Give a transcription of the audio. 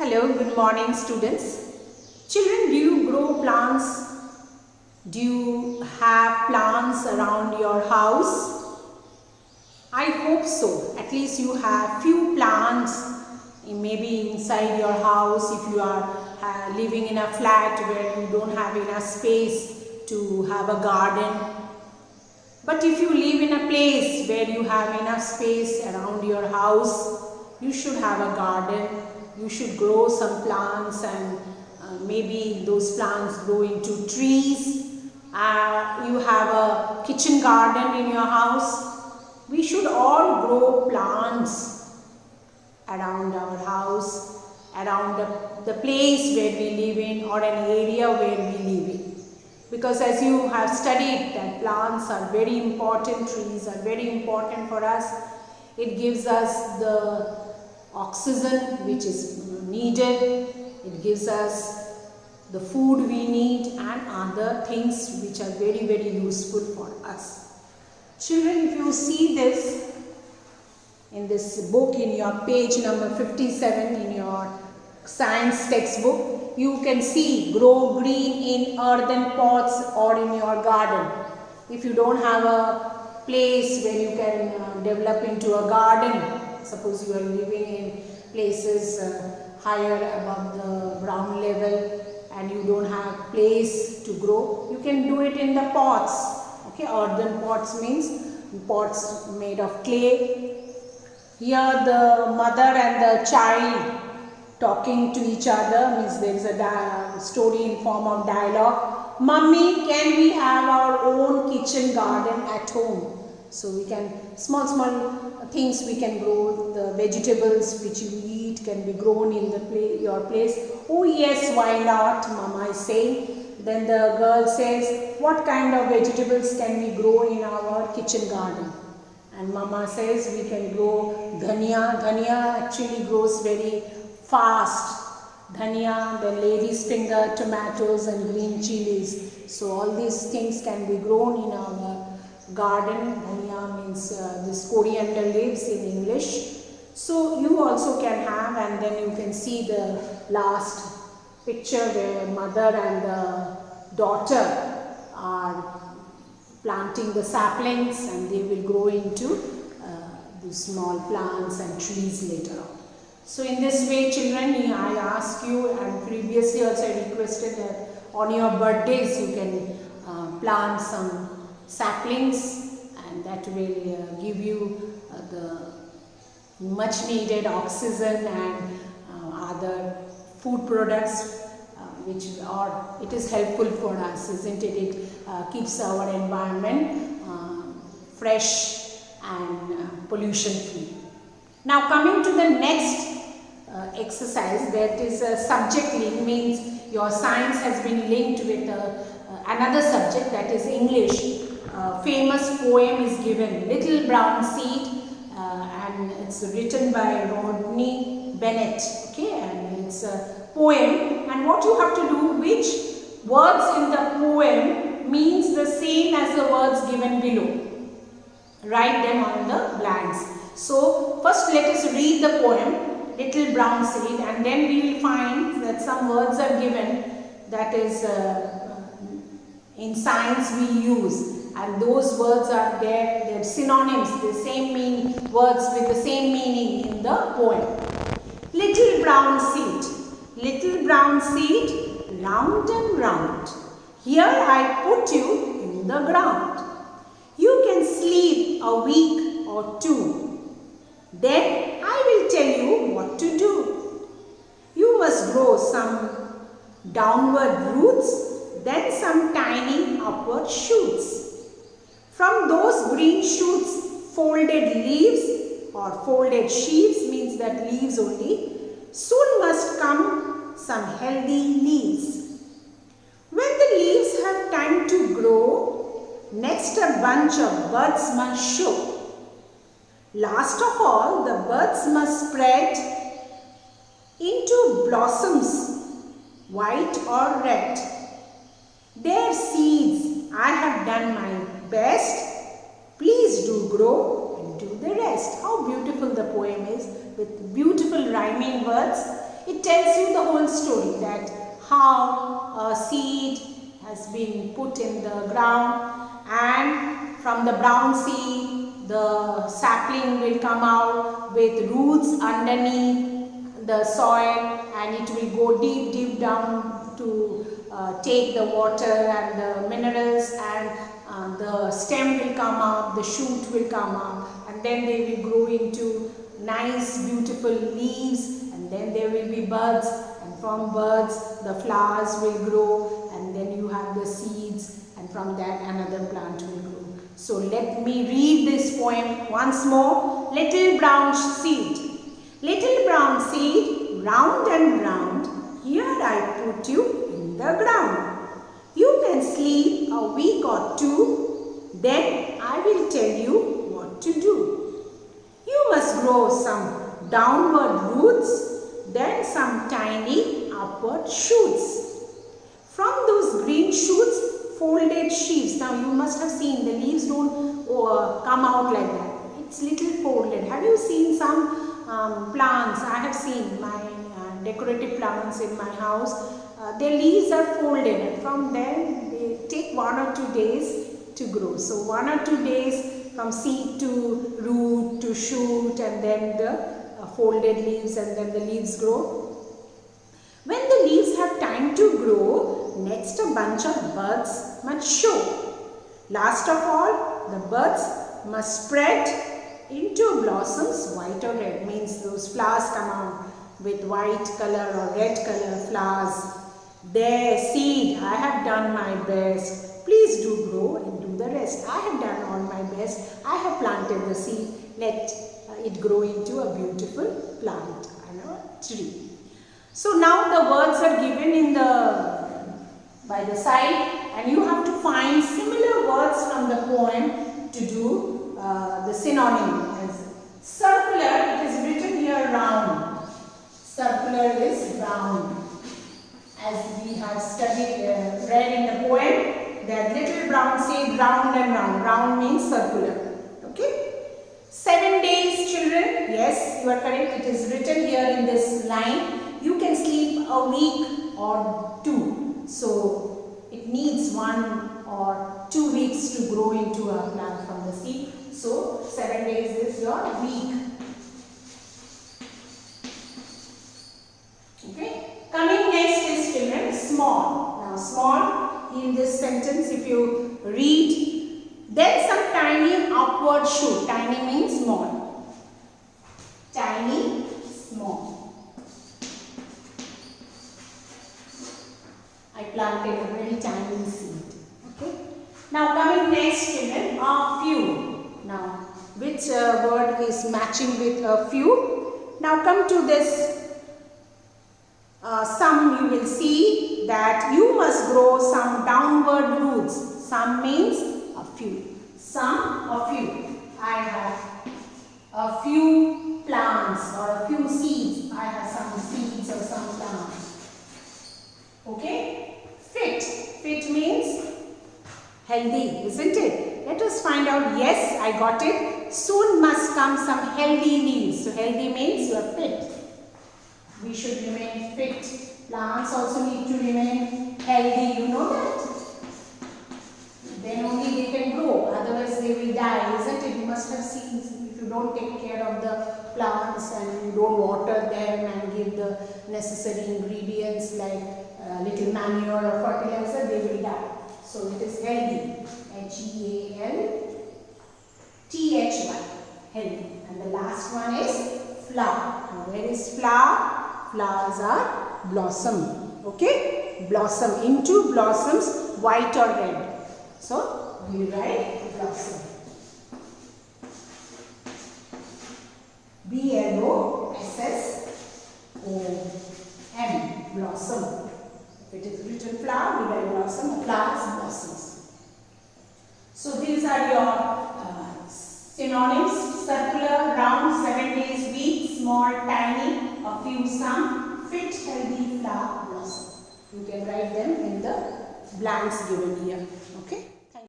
Hello, good morning students. Children, do you grow plants? Do you have plants around your house? I hope so. At least you have few plants maybe inside your house if you are living in a flat where you don't have enough space to have a garden. But if you live in a place where you have enough space around your house, you should have a garden. You should grow some plants and maybe those plants grow into trees. You have a kitchen garden in your house. We should all grow plants around our house, around the place where we live in or an area where we live in. Because as you have studied that plants are very important, trees are very important for us. It gives us the oxygen which is needed. It gives us the food we need and other things which are very, very useful for us. Children, if you see this in this book in your page number 57 in your science textbook, you can see grow green in earthen pots or in your garden. If you don't have a place where you can develop into a garden, suppose you are living in places higher above the ground level and you don't have place to grow, you can do it in the pots. Okay, earthen pots means pots made of clay. Here the mother and the child talking to each other, means there is a story in form of dialogue. Mummy, can we have our own kitchen garden at home? So we can, small things we can grow, the vegetables which you eat can be grown in your place. Oh yes, why not, Mama is saying. Then the girl says, what kind of vegetables can we grow in our kitchen garden? And Mama says we can grow dhania. Dhania actually grows very fast. Dhania, then lady's finger, tomatoes and green chilies. So all these things can be grown in our garden. Dhania means this coriander leaves in English. So you also can have, and then you can see the last picture where mother and the daughter are planting the saplings and they will grow into these small plants and trees later on. So in this way, children, I ask you, and previously also I requested that on your birthdays you can plant some saplings, and that will give you the much needed oxygen and other food products which are, it is helpful for us, isn't it? It keeps our environment fresh and pollution free. Now coming to the next exercise, that is a subject link, means your science has been linked with another subject, that is English. Famous poem is given, Little Brown Seed, and it's written by Rodney Bennett. Okay, and it's a poem, and what you have to do, which words in the poem means the same as the words given below. Write them on the blanks. So first let us read the poem, Little Brown Seed, and then we will find that some words are given that is in science we use, and those words are there, they're synonyms, the same meaning, words with the same meaning in the poem. Little brown seed, round and round, here I put you in the ground. You can sleep a week or two, then I will tell you what to do. You must grow some downward roots, then some tiny upward shoots. From those green shoots, folded leaves or folded sheaves, means that leaves only, soon must come some healthy leaves. When the leaves have time to grow, next a bunch of buds must show. Last of all, the buds must spread into blossoms, white or red. Their seeds, I have done my best. Please do grow and do the rest. How beautiful the poem is, with beautiful rhyming words. it tells you the whole story, that how a seed has been put in the ground, and from the brown seed the sapling will come out with roots underneath the soil, and it will go deep down to take the water and the minerals, and the stem will come up, the shoot will come up, and then they will grow into nice beautiful leaves, and then there will be buds, and from buds the flowers will grow, and then you have the seeds, and from that another plant will grow. So let me read this poem once more. Little brown seed. Little brown seed, round and round, here I put you in the ground. You can sleep a week or two, then I will tell you what to do. You must grow some downward roots, then some tiny upward shoots. From those green shoots, folded sheaves. Now you must have seen the leaves don't come out like that. It's little folded. Have you seen some plants? I have seen my decorative plants in my house. Their leaves are folded, and from there they take 1 or 2 days to grow. So 1 or 2 days from seed to root to shoot, and then the folded leaves, and then the leaves grow. When the leaves have time to grow, next a bunch of buds must show. Last of all, the buds must spread into blossoms, white or red, means those flowers come out with white color or red color flowers. There, seed, I have done my best. Please do grow and do the rest. I have done all my best. I have planted the seed. Let it grow into a beautiful plant and a tree. So now the words are given in by the side, and you have to find similar words from the poem to do the synonym. As circular, it is written here round. Circular is round. As we have studied, read in the poem, that little brown seed, round and round. Round means circular. Okay. 7 days, children. Yes, you are correct. It is written here in this line. You can sleep a week or 2. So it needs 1 or 2 weeks to grow into a plant from the seed. So 7 days is your week. Okay. Coming next is, children, small. Now small, in this sentence if you read, then some tiny upward shoot. Tiny means small. Tiny, small. I planted a very tiny seed. Okay. Now coming next, children, a few. Now which word is matching with a few? Now come to this. Some, you will see that you must grow some downward roots. Some means a few. Some, a few. I have a few plants or a few seeds. I have some seeds or some plants. Okay. Fit. Fit means healthy, isn't it? Let us find out. Yes, I got it. Soon must come some healthy leaves. So healthy means you are fit. We should remain fit. Plants also need to remain healthy. You know that? Then only they can grow. Otherwise they will die, isn't it? You must have seen, if you don't take care of the plants and you don't water them and give the necessary ingredients like little manure or fertilizer, they will die. So it is healthy. Healthy. Healthy. And the last one is flower. Now where is flower? Flowers are blossom. Okay? Blossom into blossoms, white or red. So we write blossom. B-L-O-S-S-O-M. Blossom. If it is written flower, we write blossom. Flowers, blossoms. So these are your synonyms. Circular, round, 7 days, week, small, tiny, a few, some, fit, healthy, flower, blossom. You can write them in the blanks given here. Okay.